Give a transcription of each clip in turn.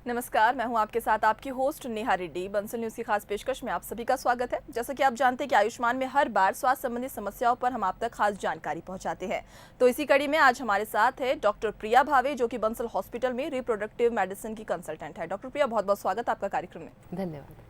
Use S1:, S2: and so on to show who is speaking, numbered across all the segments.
S1: नमस्कार, मैं हूं आपके साथ आपकी होस्ट नेहा रेड्डी। बंसल न्यूज की खास पेशकश में आप सभी का स्वागत है। जैसा कि आप जानते हैं कि आयुष्मान में हर बार स्वास्थ्य संबंधी समस्याओं पर हम आप तक खास जानकारी पहुंचाते हैं। तो इसी कड़ी में आज हमारे साथ है डॉक्टर प्रिया भावे, जो कि बंसल हॉस्पिटल में रिप्रोडक्टिव मेडिसिन की कंसल्टेंट है। डॉक्टर प्रिया, बहुत बहुत स्वागत आपका कार्यक्रम में।
S2: धन्यवाद।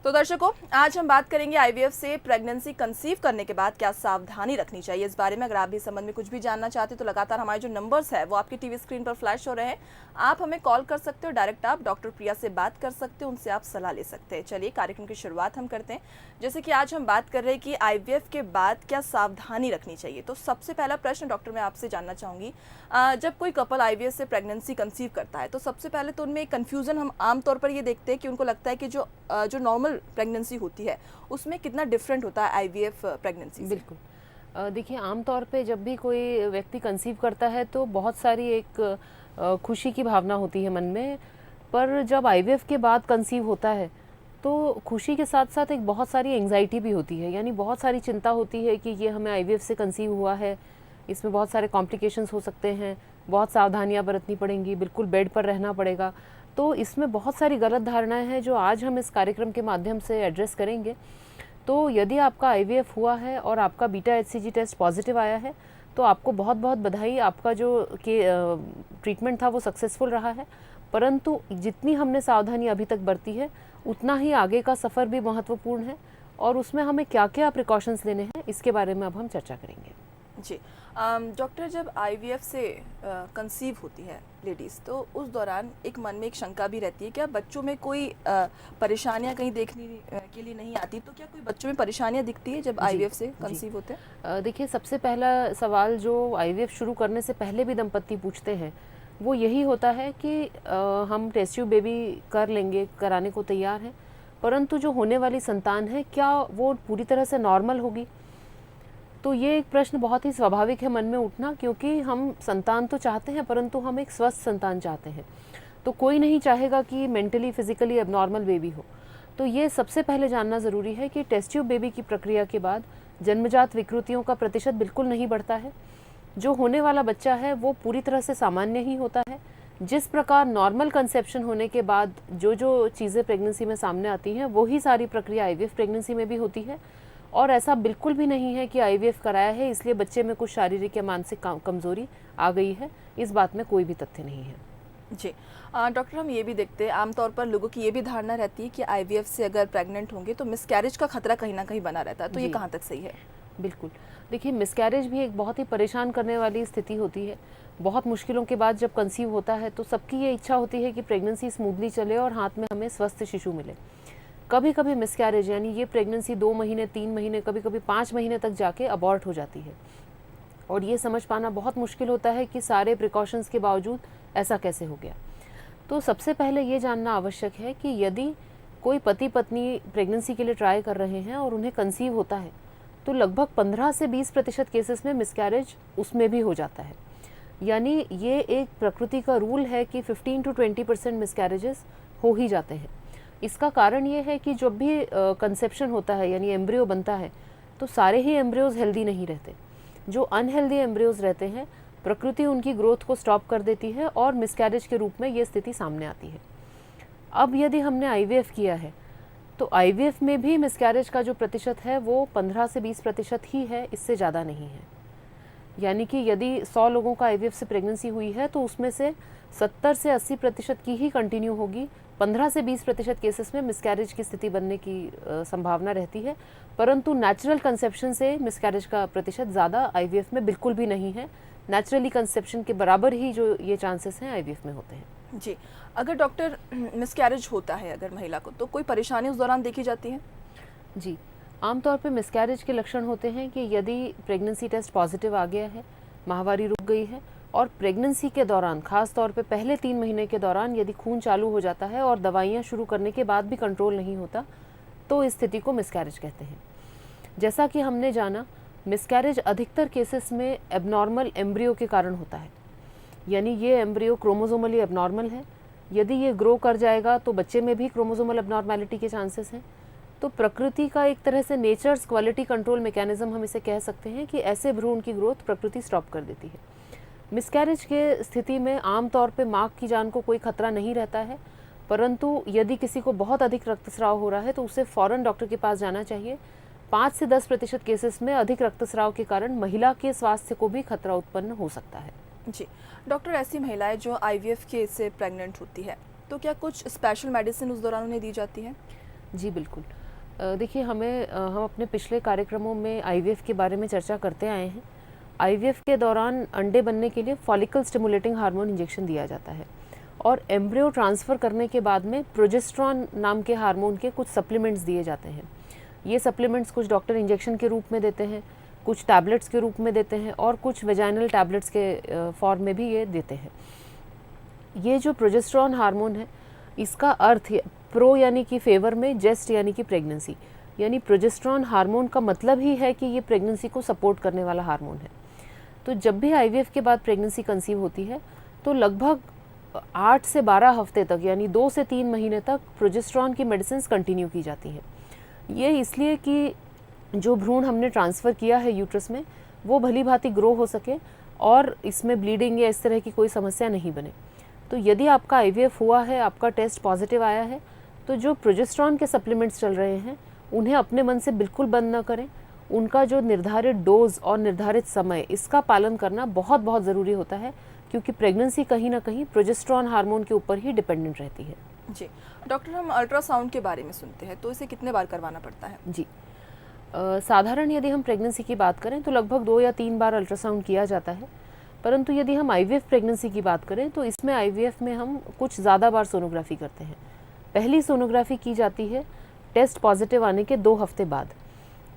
S1: तो दर्शकों, आज हम बात करेंगे आईवीएफ से प्रेगनेंसी कंसीव करने के बाद क्या सावधानी रखनी चाहिए, इस बारे में। अगर आप भी इस संबंध में कुछ भी जानना चाहते हैं तो लगातार हमारे जो नंबर्स है वो आपकी टीवी स्क्रीन पर फ्लैश हो रहे हैं। आप हमें कॉल कर सकते हो, डायरेक्ट आप डॉक्टर प्रिया से बात कर सकते हो, उनसे आप सलाह ले सकते हैं। चलिए कार्यक्रम की शुरुआत हम करते हैं। जैसे कि आज हम बात कर रहे हैं कि आईवीएफ के बाद क्या सावधानी रखनी चाहिए, तो सबसे पहला प्रश्न डॉक्टर मैं आपसे जानना चाहूँगी, जब कोई कपल आईवीएफ से प्रेगनेंसी कंसीव करता है तो सबसे पहले तो उनमें एक कन्फ्यूज़न हम आमतौर पर ये देखते हैं कि उनको लगता है कि जो नॉर्मल प्रेगनेंसी होती है उसमें कितना डिफरेंट होता है आईवीएफ प्रेगनेंसी से।
S2: बिल्कुल। देखिए, आमतौर पे जब भी कोई व्यक्ति कंसीव करता है तो बहुत सारी एक खुशी की भावना होती है मन में, पर जब आईवीएफ के बाद कंसीव होता है तो खुशी के साथ साथ एक बहुत सारी एंग्जाइटी भी होती है। यानी बहुत सारी चिंता होती है कि ये हमें आईवीएफ से कंसीव हुआ है, इसमें बहुत सारे कॉम्प्लिकेशंस हो सकते हैं, बहुत सावधानियां बरतनी पड़ेंगी, बिल्कुल बेड पर रहना पड़ेगा। तो इसमें बहुत सारी गलत धारणाएं हैं जो आज हम इस कार्यक्रम के माध्यम से एड्रेस करेंगे। तो यदि आपका आईवीएफ हुआ है और आपका बीटा एचसीजी टेस्ट पॉजिटिव आया है तो आपको बहुत बहुत बधाई, आपका जो ट्रीटमेंट था वो सक्सेसफुल रहा है। परंतु जितनी हमने सावधानी अभी तक बरती है उतना ही आगे का सफ़र भी महत्वपूर्ण है, और उसमें हमें क्या क्या प्रिकॉशंस लेने हैं इसके बारे में अब हम चर्चा करेंगे।
S1: जी डॉक्टर, जब आईवीएफ से कंसीव होती है लेडीज़ तो उस दौरान एक मन में एक शंका भी रहती है, क्या बच्चों में कोई परेशानियां कहीं देखने के लिए नहीं आती, तो क्या कोई बच्चों में परेशानियां दिखती है जब आईवीएफ से कंसीव होते हैं?
S2: देखिए, सबसे पहला सवाल जो आईवीएफ शुरू करने से पहले भी दंपत्ति पूछते हैं वो यही होता है कि हम टेस्ट ट्यूब बेबी कर लेंगे, कराने को तैयार हैं, परंतु जो होने वाली संतान है क्या वो पूरी तरह से नॉर्मल होगी। तो ये एक प्रश्न बहुत ही स्वाभाविक है मन में उठना, क्योंकि हम संतान तो चाहते हैं परंतु हम एक स्वस्थ संतान चाहते हैं। तो कोई नहीं चाहेगा कि मेंटली फिजिकली एबनॉर्मल बेबी हो। तो ये सबसे पहले जानना ज़रूरी है कि टेस्ट ट्यूब बेबी की प्रक्रिया के बाद जन्मजात विकृतियों का प्रतिशत बिल्कुल नहीं बढ़ता है। जो होने वाला बच्चा है वो पूरी तरह से सामान्य ही होता है। जिस प्रकार नॉर्मल कंसेप्शन होने के बाद जो चीज़ें प्रेगनेंसी में सामने आती हैं वही सारी प्रक्रिया आईवीएफ प्रेगनेंसी में भी होती है। और ऐसा बिल्कुल भी नहीं है कि आईवीएफ कराया है इसलिए बच्चे में कुछ शारीरिक या मानसिक कमजोरी आ गई है, इस बात में कोई भी तथ्य नहीं है।
S1: जी डॉक्टर, हम ये भी देखते हैं आमतौर पर लोगों की ये भी धारणा रहती है कि आईवीएफ से अगर प्रेग्नेंट होंगे तो मिसकैरेज का खतरा कहीं ना कहीं बना रहता है, तो ये कहाँ तक सही है?
S2: बिल्कुल। देखिए, मिसकैरेज भी एक बहुत ही परेशान करने वाली स्थिति होती है। बहुत मुश्किलों के बाद जब कंसीव होता है तो सबकी ये इच्छा होती है कि प्रेगनेंसी स्मूथली चले और हाथ में हमें स्वस्थ शिशु मिले। कभी कभी मिसकैरेज यानी ये प्रेगनेंसी 2 महीने 3 महीने कभी कभी 5 महीने तक जाके अबॉर्ट हो जाती है, और ये समझ पाना बहुत मुश्किल होता है कि सारे प्रिकॉशंस के बावजूद ऐसा कैसे हो गया। तो सबसे पहले ये जानना आवश्यक है कि यदि कोई पति पत्नी प्रेगनेंसी के लिए ट्राई कर रहे हैं और उन्हें कंसीव होता है तो लगभग 15 से 20% केसेस में मिसकैरेज उसमें भी हो जाता है। यानी ये एक प्रकृति का रूल है कि 15 to 20% मिसकैरेजेस हो ही जाते हैं। इसका कारण ये है कि जब भी कंसेप्शन होता है यानी एम्ब्रियो बनता है तो सारे ही एम्ब्रियोज हेल्दी नहीं रहते। जो अनहेल्दी एम्ब्रियोज रहते हैं प्रकृति उनकी ग्रोथ को स्टॉप कर देती है और मिसकैरेज के रूप में ये स्थिति सामने आती है। अब यदि हमने आईवीएफ किया है तो आईवीएफ में भी मिसकैरेज का जो प्रतिशत है वो 15 से 20% ही है, इससे ज़्यादा नहीं है। यानी कि यदि 100 लोगों का आईवीएफ से प्रेगनेंसी हुई है तो उसमें से 70 से 80% की ही कंटिन्यू होगी। 15 से 20% केसेस में मिसकैरेज की स्थिति बनने की संभावना रहती है, परंतु नेचुरल कंसेप्शन से मिसकैरेज का प्रतिशत ज़्यादा आईवीएफ में बिल्कुल भी नहीं है। नेचुरली कंसेप्शन के बराबर ही जो ये चांसेस हैं आईवीएफ में होते हैं।
S1: जी, अगर डॉक्टर मिसकैरेज होता है अगर महिला को, तो कोई परेशानी उस दौरान देखी जाती है?
S2: जी, आमतौर पे मिसकैरेज के लक्षण होते हैं कि यदि प्रेगनेंसी टेस्ट पॉजिटिव आ गया है, माहवारी रुक गई है और प्रेगनेंसी के दौरान खास तौर पे पहले 3 महीने के दौरान यदि खून चालू हो जाता है और दवाइयाँ शुरू करने के बाद भी कंट्रोल नहीं होता तो इस स्थिति को मिसकैरेज कहते हैं। जैसा कि हमने जाना, मिसकैरेज अधिकतर केसेस में एबनॉर्मल एम्ब्रियो के कारण होता है। यानी ये एम्ब्रियो क्रोमोसोमली एबनॉर्मल है। यदि ये ग्रो कर जाएगा तो बच्चे में भी क्रोमोसोमल एबनॉर्मेलिटी के चांसेस हैं। तो प्रकृति का एक तरह से नेचर्स क्वालिटी कंट्रोल मैकेनिज्म हम इसे कह सकते हैं कि ऐसे भ्रूण की ग्रोथ प्रकृति स्टॉप कर देती है। मिसकैरेज के स्थिति में आमतौर पे माँ की जान को कोई खतरा नहीं रहता है, परंतु यदि किसी को बहुत अधिक रक्तस्राव हो रहा है तो उसे फ़ौरन डॉक्टर के पास जाना चाहिए। 5 से 10% केसेस में अधिक रक्तस्राव के कारण महिला के स्वास्थ्य को भी खतरा उत्पन्न हो सकता है।
S1: जी डॉक्टर, ऐसी महिलाएं जो आईवीएफ के से प्रेग्नेंट होती है तो क्या कुछ स्पेशल मेडिसिन उस दौरान उन्हें दी जाती है?
S2: जी बिल्कुल। देखिए हम अपने पिछले कार्यक्रमों में आईवीएफ के बारे में चर्चा करते आए हैं। आईवीएफ के दौरान अंडे बनने के लिए फॉलिकल स्टिमुलेटिंग हार्मोन इंजेक्शन दिया जाता है और एम्ब्रियो ट्रांसफ़र करने के बाद में प्रोजेस्टेरॉन नाम के हार्मोन के कुछ सप्लीमेंट्स दिए जाते हैं। ये सप्लीमेंट्स कुछ डॉक्टर इंजेक्शन के रूप में देते हैं, कुछ टैबलेट्स के रूप में देते हैं और कुछ वेजाइनल टैबलेट्स के फॉर्म में भी ये देते हैं। ये जो प्रोजेस्टेरॉन हार्मोन है, इसका अर्थ प्रो यानी कि फेवर में, जेस्ट यानी कि प्रेगनेंसी, यानी प्रोजेस्टेरॉन हार्मोन का मतलब ही है कि ये प्रेगनेंसी को सपोर्ट करने वाला हार्मोन है। तो जब भी आईवीएफ के बाद प्रेगनेंसी कंसीव होती है तो लगभग 8 से 12 हफ्ते तक यानी 2 से 3 महीने तक प्रोजेस्टेरॉन की मेडिसिन कंटिन्यू की जाती हैं। ये इसलिए कि जो भ्रूण हमने ट्रांसफ़र किया है यूट्रस में वो भली भांति ग्रो हो सके और इसमें ब्लीडिंग या इस तरह की कोई समस्या नहीं बने। तो यदि आपका आईवीएफ हुआ है, आपका टेस्ट पॉजिटिव आया है, तो जो प्रोजेस्टेरॉन के सप्लीमेंट्स चल रहे हैं उन्हें अपने मन से बिल्कुल बंद न करें। उनका जो निर्धारित डोज और निर्धारित समय, इसका पालन करना बहुत बहुत ज़रूरी होता है, क्योंकि प्रेगनेंसी कहीं ना कहीं प्रोजेस्टेरॉन हार्मोन के ऊपर ही डिपेंडेंट रहती है।
S1: जी डॉक्टर, हम अल्ट्रासाउंड के बारे में सुनते हैं तो इसे कितने बार करवाना पड़ता है?
S2: जी साधारण यदि हम प्रेगनेंसी की बात करें तो लगभग 2 या 3 बार अल्ट्रासाउंड किया जाता है, परंतु यदि हम आईवीएफ प्रेगनेंसी की बात करें तो इसमें आईवीएफ में हम कुछ ज़्यादा बार सोनोग्राफी करते हैं। पहली सोनोग्राफी की जाती है टेस्ट पॉजिटिव आने के 2 हफ्ते बाद।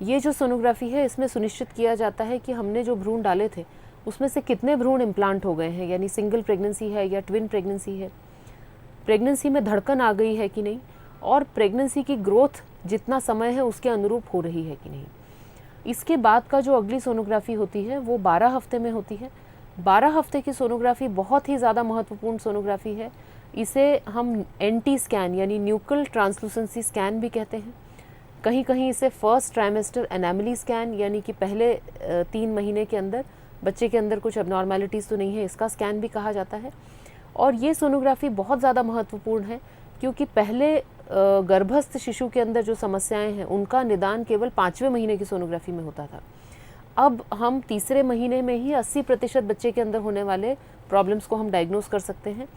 S2: ये जो सोनोग्राफी है, इसमें सुनिश्चित किया जाता है कि हमने जो भ्रूण डाले थे उसमें से कितने भ्रूण इम्प्लांट हो गए हैं, यानी सिंगल प्रेगनेंसी है या ट्विन प्रेगनेंसी है, प्रेगनेंसी में धड़कन आ गई है कि नहीं, और प्रेगनेंसी की ग्रोथ जितना समय है उसके अनुरूप हो रही है कि नहीं। इसके बाद का जो अगली सोनोग्राफी होती है वो 12 हफ्ते में होती है। 12 हफ्ते की सोनोग्राफी बहुत ही ज़्यादा महत्वपूर्ण सोनोग्राफी है। इसे हम NT स्कैन यानी न्यूक्ल ट्रांसलूसेंसी स्कैन भी कहते हैं। कहीं कहीं इसे फर्स्ट ट्राइमेस्टर एनामली स्कैन यानी कि पहले 3 महीने के अंदर बच्चे के अंदर कुछ एबनॉर्मेलिटीज़ तो नहीं है, इसका स्कैन भी कहा जाता है। और ये सोनोग्राफी बहुत ज़्यादा महत्वपूर्ण है क्योंकि पहले गर्भस्थ शिशु के अंदर जो समस्याएं हैं उनका निदान केवल 5वें महीने की सोनोग्राफी में होता था। अब हम तीसरे महीने में ही 80% बच्चे के अंदर होने वाले प्रॉब्लम्स को हम डायग्नोस कर सकते हैं।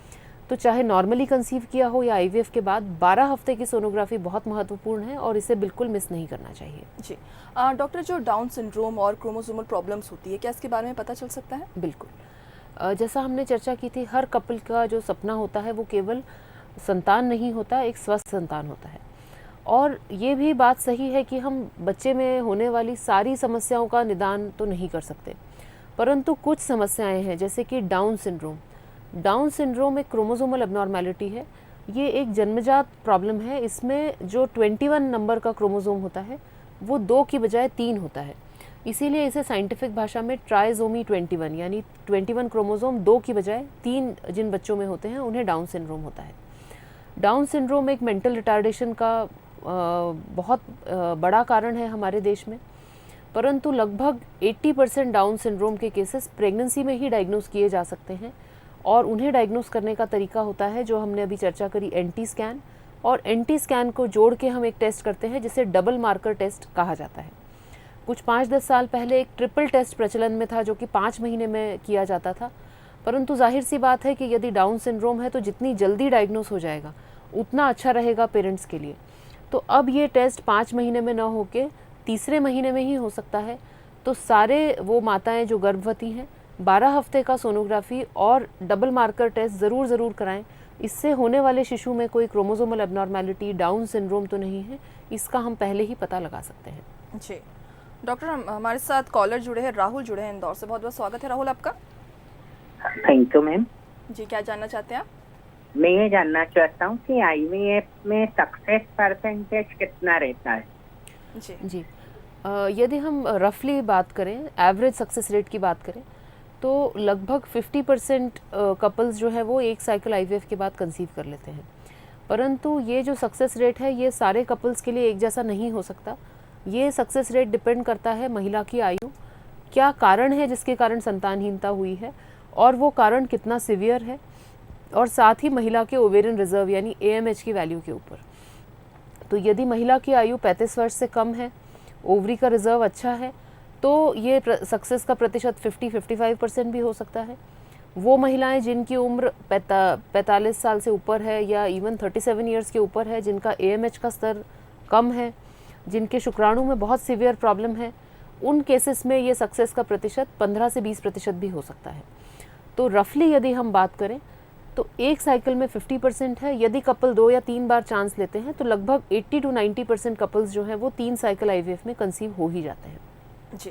S2: तो चाहे नॉर्मली कंसीव किया हो या आईवीएफ के बाद 12 हफ्ते की सोनोग्राफी बहुत महत्वपूर्ण है और इसे बिल्कुल मिस नहीं करना चाहिए।
S1: जी डॉक्टर, जो डाउन सिंड्रोम और क्रोमोसोमल प्रॉब्लम्स होती है, क्या इसके बारे में पता चल सकता है?
S2: बिल्कुल। जैसा हमने चर्चा की थी, हर कपल का जो सपना होता है वो केवल संतान नहीं होता, एक स्वस्थ संतान होता है। और ये भी बात सही है कि हम बच्चे में होने वाली सारी समस्याओं का निदान तो नहीं कर सकते, परंतु कुछ समस्याएं हैं जैसे कि डाउन सिंड्रोम। डाउन सिंड्रोम एक क्रोमोसोमल एबनॉर्मेलिटी है। ये एक जन्मजात प्रॉब्लम है। इसमें जो 21 नंबर का क्रोमोसोम होता है वो 2 की बजाय 3 होता है। इसीलिए इसे साइंटिफिक भाषा में ट्राइसोमी 21 यानी 21 क्रोमोसोम 2 की बजाय 3 जिन बच्चों में होते हैं उन्हें डाउन सिंड्रोम होता है। डाउन सिंड्रोम एक मेंटल रिटार्डेशन का बहुत बड़ा कारण है हमारे देश में, परंतु लगभग 80% डाउन सिंड्रोम के केसेस प्रेगनेंसी में ही डायग्नोस किए जा सकते हैं। और उन्हें डायग्नोस करने का तरीका होता है जो हमने अभी चर्चा करी, NT स्कैन। और NT स्कैन को जोड़ के हम एक टेस्ट करते हैं जिसे डबल मार्कर टेस्ट कहा जाता है। कुछ 5-10 साल पहले एक ट्रिपल टेस्ट प्रचलन में था जो कि 5 महीने में किया जाता था, परंतु जाहिर सी बात है कि यदि डाउन सिंड्रोम है तो जितनी जल्दी डायग्नोस हो जाएगा उतना अच्छा रहेगा पेरेंट्स के लिए। तो अब ये टेस्ट 5 महीने में न होके तीसरे महीने में ही हो सकता है। तो सारे वो माताएं जो गर्भवती हैं 12 हफ्ते का सोनोग्राफी और डबल मार्कर टेस्ट ज़रूर कराएं। इससे होने वाले शिशु में कोई क्रोमोसोमल एबनॉर्मेलिटी, डाउन सिंड्रोम तो नहीं है, इसका हम पहले ही पता लगा सकते हैं।
S1: जी डॉक्टर, हमारे साथ कॉलर जुड़े हैं, राहुल जुड़े हैं इंदौर से। बहुत बहुत स्वागत है राहुल आपका।
S3: Thank you ma'am.
S1: जी, क्या जानना चाहते हैं आप?
S3: मैं ये जानना चाहता हूँ कि आईवीएफ में सक्सेस परसेंटेज कितना रहता है?
S2: जी यदि हम रफली बात करें, एवरेज सक्सेस रेट की बात करें, तो लगभग 50% कपल्स जो है वो एक साइकिल आईवीएफ के बाद कंसीव कर लेते हैं। परंतु ये जो सक्सेस रेट है ये सारे कपल्स के लिए एक जैसा नहीं हो सकता। ये सक्सेस रेट डिपेंड करता है महिला की आयु, क्या कारण है जिसके कारण संतानहीनता हुई है, और वो कारण कितना सिवियर है, और साथ ही महिला के ओवेरियन रिजर्व यानी AMH की वैल्यू के ऊपर। तो यदि महिला की आयु 35 वर्ष से कम है, ओवरी का रिजर्व अच्छा है, तो ये सक्सेस का प्रतिशत 50-55% भी हो सकता है। वो महिलाएं जिनकी उम्र 45 साल से ऊपर है या इवन 37 ईयर्स के ऊपर है, जिनका AMH का स्तर कम है, जिनके शुक्राणु में बहुत सीवियर प्रॉब्लम है, उन केसेस में ये सक्सेस का प्रतिशत 15 से 20% भी हो सकता है। तो रफली यदि हम बात करें तो एक साइकिल में 50% है। यदि कपल 2 या 3 बार चांस लेते हैं तो लगभग 80 to 90% कपल्स जो हैं वो 3 साइकिल IVF में कंसीव हो ही जाते हैं।
S1: जी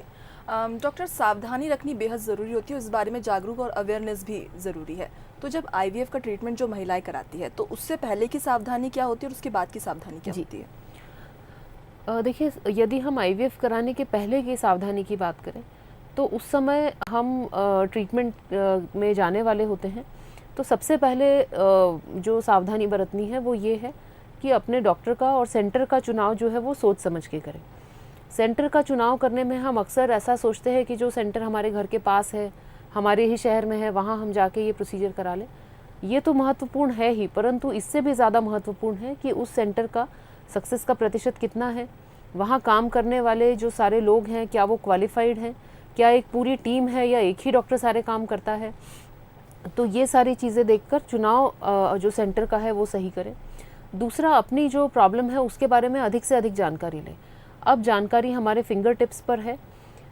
S1: डॉक्टर, सावधानी रखनी बेहद ज़रूरी होती है, इस बारे में जागरूक और अवेयरनेस भी ज़रूरी है। तो जब IVF का ट्रीटमेंट जो महिलाएं कराती है तो उससे पहले की सावधानी क्या होती है और उसके बाद की सावधानी क्या होती है?
S2: देखिए, यदि हम IVF कराने के पहले की सावधानी की बात करें तो उस समय हम ट्रीटमेंट में जाने वाले होते हैं। तो सबसे पहले जो सावधानी बरतनी है वो ये है कि अपने डॉक्टर का और सेंटर का चुनाव जो है वो सोच समझ के करें। सेंटर का चुनाव करने में हम अक्सर ऐसा सोचते हैं कि जो सेंटर हमारे घर के पास है, हमारे ही शहर में है, वहाँ हम जाके ये प्रोसीजर करा लें। ये तो महत्वपूर्ण है ही, परंतु इससे भी ज़्यादा महत्वपूर्ण है कि उस सेंटर का सक्सेस का प्रतिशत कितना है, वहाँ काम करने वाले जो सारे लोग हैं क्या वो क्वालिफाइड हैं, क्या एक पूरी टीम है या एक ही डॉक्टर सारे काम करता है। तो ये सारी चीज़ें देखकर चुनाव जो सेंटर का है वो सही करें। दूसरा, अपनी जो प्रॉब्लम है उसके बारे में अधिक से अधिक जानकारी लें। अब जानकारी हमारे फिंगर टिप्स पर है।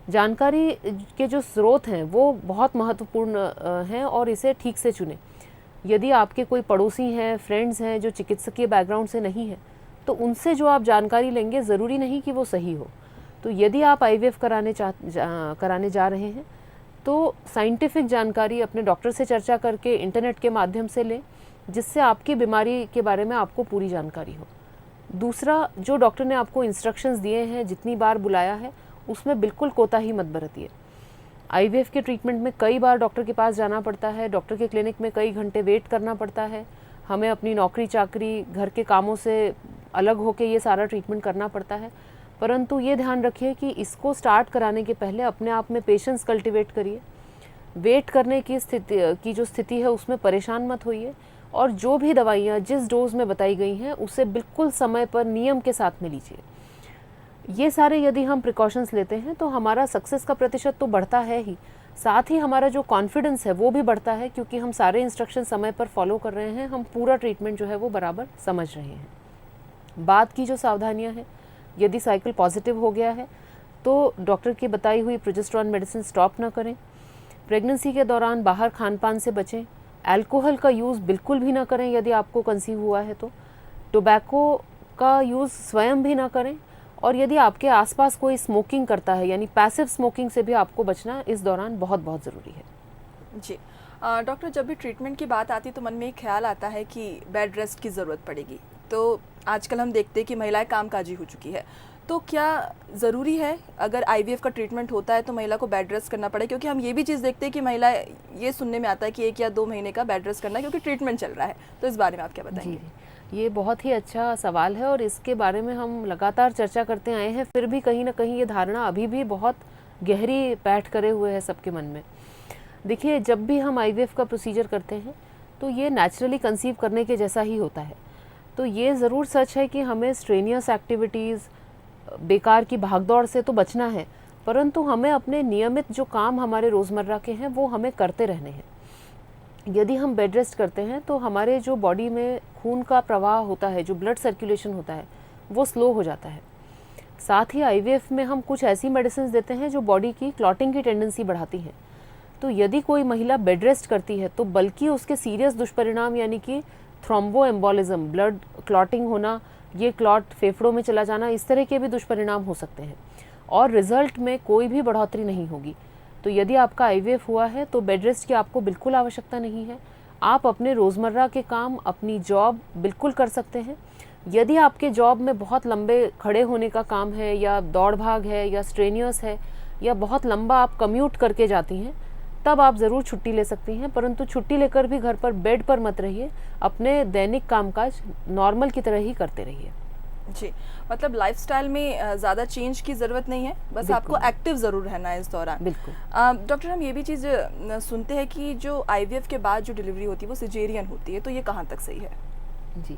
S2: जानकारी के जो स्रोत हैं वो बहुत महत्वपूर्ण हैं और इसे ठीक से चुनें। यदि आपके कोई पड़ोसी हैं, फ्रेंड्स हैं जो चिकित्सकीय बैकग्राउंड से नहीं है, तो उनसे जो आप जानकारी लेंगे ज़रूरी नहीं कि वो सही हो। तो यदि आप IVF कराने जा रहे हैं तो साइंटिफिक जानकारी अपने डॉक्टर से चर्चा करके इंटरनेट के माध्यम से लें, जिससे आपकी बीमारी के बारे में आपको पूरी जानकारी हो। दूसरा, जो डॉक्टर ने आपको इंस्ट्रक्शंस दिए हैं, जितनी बार बुलाया है, उसमें बिल्कुल कोताही मत बरतिए। IVF के ट्रीटमेंट में कई बार डॉक्टर के पास जाना पड़ता है, डॉक्टर के क्लिनिक में कई घंटे वेट करना पड़ता है, हमें अपनी नौकरी चाकरी घर के कामों से अलग होकर ये सारा ट्रीटमेंट करना पड़ता है। परंतु ये ध्यान रखिए कि इसको स्टार्ट कराने के पहले अपने आप में पेशेंस कल्टिवेट करिए। वेट करने की जो स्थिति है उसमें परेशान मत होइए, और जो भी दवाइयाँ जिस डोज में बताई गई हैं उसे बिल्कुल समय पर नियम के साथ में लीजिए। ये सारे यदि हम प्रिकॉशंस लेते हैं तो हमारा सक्सेस का प्रतिशत तो बढ़ता है ही, साथ ही हमारा जो कॉन्फिडेंस है वो भी बढ़ता है, क्योंकि हम सारे इंस्ट्रक्शन समय पर फॉलो कर रहे हैं, हम पूरा ट्रीटमेंट जो है वो बराबर समझ रहे हैं। बाद की जो सावधानियाँ हैं, यदि साइकिल पॉजिटिव हो गया है तो डॉक्टर की बताई हुई प्रोजेस्टेरॉन मेडिसिन स्टॉप ना करें। प्रेगनेंसी के दौरान बाहर खान पान से बचें। अल्कोहल का यूज़ बिल्कुल भी ना करें यदि आपको कंसीव हुआ है तो। टोबैको का यूज़ स्वयं भी ना करें, और यदि आपके आसपास कोई स्मोकिंग करता है यानी पैसिव स्मोकिंग से भी आपको बचना इस दौरान बहुत बहुत ज़रूरी है।
S1: जी डॉक्टर, जब भी ट्रीटमेंट की बात आती है तो मन में एक ख्याल आता है कि बेड रेस्ट की ज़रूरत पड़ेगी। तो आजकल हम देखते हैं कि महिलाएं कामकाजी हो चुकी है, तो क्या ज़रूरी है अगर IVF का ट्रीटमेंट होता है तो महिला को बेड रेस्ट करना पड़े? क्योंकि हम ये भी चीज़ देखते हैं कि महिला, ये सुनने में आता है कि 1 या 2 महीने का बेड रेस्ट करना है क्योंकि ट्रीटमेंट चल रहा है। तो इस बारे में आप क्या बताएंगे?
S2: जी, ये बहुत ही अच्छा सवाल है और इसके बारे में हम लगातार चर्चा करते आए हैं, फिर भी कहीं ना कहीं ये धारणा अभी भी बहुत गहरी बैठ करे हुए है सबके मन में। देखिए, जब भी हम IVF का प्रोसीजर करते हैं तो ये नेचुरली कंसीव करने के जैसा ही होता है। तो ये ज़रूर सच है कि हमें स्ट्रेनियस एक्टिविटीज़, बेकार की भागदौड़ से तो बचना है, परंतु हमें अपने नियमित जो काम हमारे रोज़मर्रा के हैं वो हमें करते रहने हैं। यदि हम बेड रेस्ट करते हैं तो हमारे जो बॉडी में खून का प्रवाह होता है, जो ब्लड सर्कुलेशन होता है, वो स्लो हो जाता है। साथ ही IVF में हम कुछ ऐसी मेडिसिन देते हैं जो बॉडी की क्लॉटिंग की टेंडेंसी बढ़ाती हैं। तो यदि कोई महिला बेड रेस्ट करती है तो बल्कि उसके सीरियस दुष्परिणाम यानी कि थ्रोम्बोएम्बोलिज्म, ब्लड क्लॉटिंग होना, ये क्लॉट फेफड़ों में चला जाना, इस तरह के भी दुष्परिणाम हो सकते हैं और रिजल्ट में कोई भी बढ़ोतरी नहीं होगी। तो यदि आपका IVF हुआ है तो बेड रेस्ट की आपको बिल्कुल आवश्यकता नहीं है। आप अपने रोज़मर्रा के काम, अपनी जॉब बिल्कुल कर सकते हैं। यदि आपके जॉब में बहुत लंबे खड़े होने का काम है या दौड़ भाग है या स्ट्रेनियस है या बहुत लंबा आप कम्यूट करके जाती हैं, तब आप ज़रूर छुट्टी ले सकती हैं, परंतु छुट्टी लेकर भी घर पर बेड पर मत रहिए, अपने दैनिक कामकाज नॉर्मल की तरह ही करते रहिए।
S1: जी, मतलब लाइफस्टाइल में ज़्यादा चेंज की ज़रूरत नहीं है, बस आपको एक्टिव ज़रूर रहना है इस दौरान।
S2: बिल्कुल।
S1: डॉक्टर, हम ये भी चीज़ सुनते हैं कि जो आईवीएफ के बाद जो डिलीवरी होती है वो सिजेरियन होती है, तो ये कहाँ तक सही है?
S2: जी,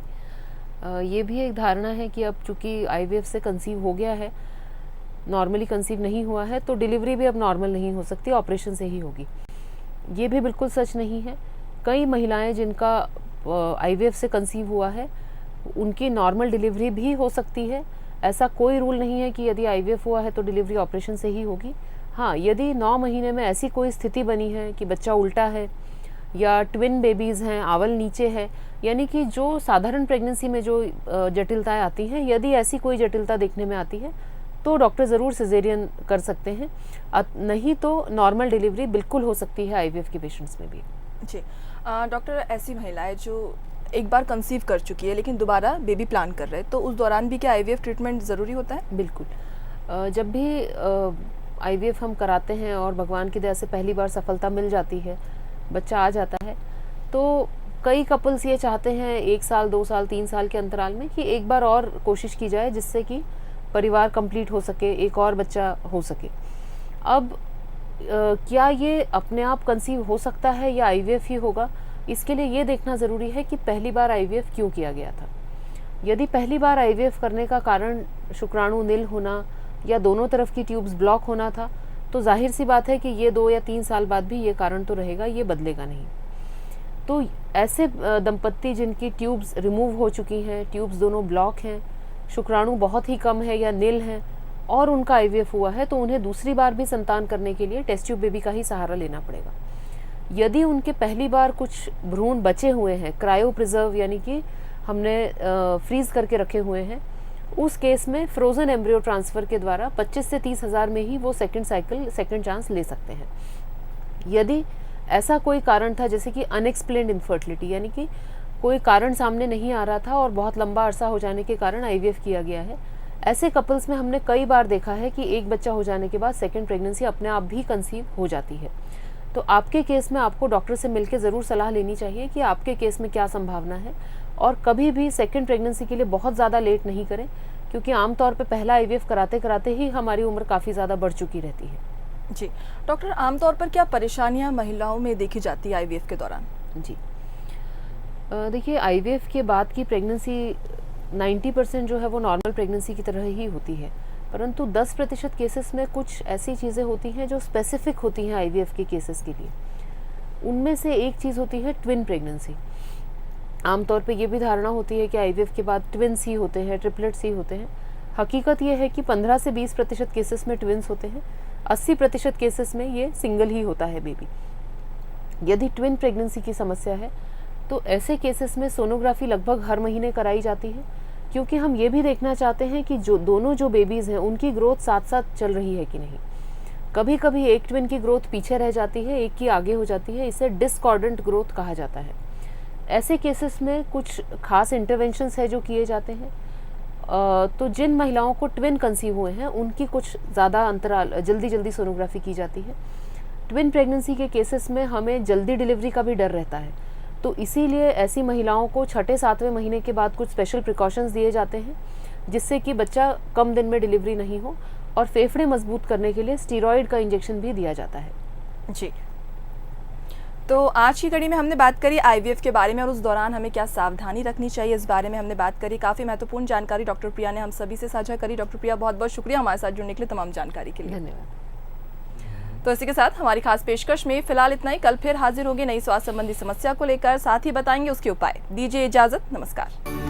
S2: ये भी एक धारणा है कि अब चूँकि आईवीएफ से कंसीव हो गया है, नॉर्मली कंसीव नहीं हुआ है, तो डिलीवरी भी अब नॉर्मल नहीं हो सकती, ऑपरेशन से ही होगी। ये भी बिल्कुल सच नहीं है। कई महिलाएं जिनका आईवीएफ से कंसीव हुआ है, उनकी नॉर्मल डिलीवरी भी हो सकती है। ऐसा कोई रूल नहीं है कि यदि आईवीएफ हुआ है तो डिलीवरी ऑपरेशन से ही होगी। हाँ, यदि 9 महीने में ऐसी कोई स्थिति बनी है कि बच्चा उल्टा है या ट्विन बेबीज़ हैं, आवल नीचे है, यानी कि जो साधारण प्रेगनेंसी में जो जटिलताएं आती हैं, यदि ऐसी कोई जटिलता देखने में आती है तो डॉक्टर ज़रूर सिजेरियन कर सकते हैं, नहीं तो नॉर्मल डिलीवरी बिल्कुल हो सकती है आईवीएफ के पेशेंट्स में भी।
S1: जी, डॉक्टर, ऐसी महिलाएं जो एक बार कंसीव कर चुकी है लेकिन दोबारा बेबी प्लान कर रहे हैं, तो उस दौरान भी क्या आईवीएफ ट्रीटमेंट ज़रूरी होता है?
S2: बिल्कुल। जब भी आईवीएफ हम कराते हैं और भगवान की दया से पहली बार सफलता मिल जाती है, बच्चा आ जाता है, तो कई कपल्स ये चाहते हैं 1 साल, 2 साल, 3 साल के अंतराल में कि एक बार और कोशिश की जाए जिससे कि परिवार कंप्लीट हो सके, एक और बच्चा हो सके। अब क्या ये अपने आप कंसीव हो सकता है या आईवीएफ ही होगा, इसके लिए ये देखना ज़रूरी है कि पहली बार आईवीएफ क्यों किया गया था। यदि पहली बार आईवीएफ करने का कारण शुक्राणु नील होना या दोनों तरफ की ट्यूब्स ब्लॉक होना था, तो जाहिर सी बात है कि ये 2 या 3 साल बाद भी ये कारण तो रहेगा, ये बदलेगा नहीं। तो ऐसे दंपत्ति जिनकी ट्यूब्स रिमूव हो चुकी हैं, ट्यूब्स दोनों ब्लॉक हैं, शुक्राणु बहुत ही कम है या नील हैं और उनका आईवीएफ हुआ है, तो उन्हें दूसरी बार भी संतान करने के लिए टेस्ट ट्यूब बेबी का ही सहारा लेना पड़ेगा। यदि उनके पहली बार कुछ भ्रूण बचे हुए हैं, क्रायो प्रिजर्व यानी कि हमने फ्रीज करके रखे हुए हैं, उस केस में फ्रोजन एम्ब्रियो ट्रांसफ़र के द्वारा 25 से 30 हज़ार में ही वो सेकंड चांस ले सकते हैं। यदि ऐसा कोई कारण था जैसे कि अनएक्सप्लेन्ड इनफर्टिलिटी, यानी कि कोई कारण सामने नहीं आ रहा था और बहुत लंबा अरसा हो जाने के कारण आईवीएफ किया गया है, ऐसे कपल्स में हमने कई बार देखा है कि एक बच्चा हो जाने के बाद सेकेंड प्रेगनेंसी अपने आप भी कंसीव हो जाती है। तो आपके केस में आपको डॉक्टर से मिलकर ज़रूर सलाह लेनी चाहिए कि आपके केस में क्या संभावना है, और कभी भी सेकेंड प्रेगनेंसी के लिए बहुत ज़्यादा लेट नहीं करें, क्योंकि आमतौर पे पहला आईवीएफ कराते कराते ही हमारी उम्र काफ़ी ज़्यादा बढ़ चुकी रहती है।
S1: जी डॉक्टर, आमतौर पर क्या परेशानियां महिलाओं में देखी जाती है आईवीएफ के दौरान?
S2: जी, देखिए, आईवीएफ के बाद की प्रेगनेंसी 90% जो है वो नॉर्मल प्रेगनेंसी की तरह ही होती है, परंतु 10% केसेस में कुछ ऐसी चीज़ें होती हैं जो स्पेसिफिक होती हैं आईवीएफ के केसेस के लिए। उनमें से एक चीज़ होती है ट्विन प्रेगनेंसी। आमतौर पे ये भी धारणा होती है कि आईवीएफ के बाद ट्विन्स ही होते हैं, ट्रिपलेट्स ही होते हैं। हकीकत ये है कि 15 से 20% केसेस में ट्विन्स होते हैं, 80% केसेस में ये सिंगल ही होता है बेबी। यदि ट्विन प्रेगनेंसी की समस्या है तो ऐसे केसेस में सोनोग्राफी लगभग हर महीने कराई जाती है, क्योंकि हम ये भी देखना चाहते हैं कि जो बेबीज़ हैं उनकी ग्रोथ साथ साथ चल रही है कि नहीं। कभी कभी एक ट्विन की ग्रोथ पीछे रह जाती है, एक की आगे हो जाती है, इसे डिस्कॉर्डेंट ग्रोथ कहा जाता है। ऐसे केसेस में कुछ खास इंटरवेंशंस है जो किए जाते हैं। तो जिन महिलाओं को ट्विन कंसीव हुए हैं उनकी कुछ ज़्यादा अंतराल जल्दी सोनोग्राफी की जाती है। ट्विन प्रेगनेंसी के केसेस में हमें जल्दी डिलीवरी का भी डर रहता है, तो इसीलिए ऐसी महिलाओं को 6-7वें महीने के बाद कुछ स्पेशल प्रिकॉशंस दिए जाते हैं, जिससे कि बच्चा कम दिन में डिलीवरी नहीं हो, और फेफड़े मजबूत करने के लिए स्टीरॉयड का इंजेक्शन भी दिया जाता है।
S1: जी, तो आज की कड़ी में हमने बात करी आईवीएफ के बारे में और उस दौरान हमें क्या सावधानी रखनी चाहिए, इस बारे में हमने बात करी। काफ़ी महत्वपूर्ण जानकारी डॉक्टर प्रिया ने हम सभी से साझा करी। डॉक्टर प्रिया, बहुत बहुत शुक्रिया हमारे साथ जुड़ने के लिए, तमाम जानकारी के लिए।
S2: धन्यवाद।
S1: तो इसी के साथ हमारी खास पेशकश में फिलहाल इतना ही। कल फिर हाजिर होंगे नई स्वास्थ्य संबंधी समस्या को लेकर, साथ ही बताएंगे उसके उपाय। दीजिए इजाजत, नमस्कार।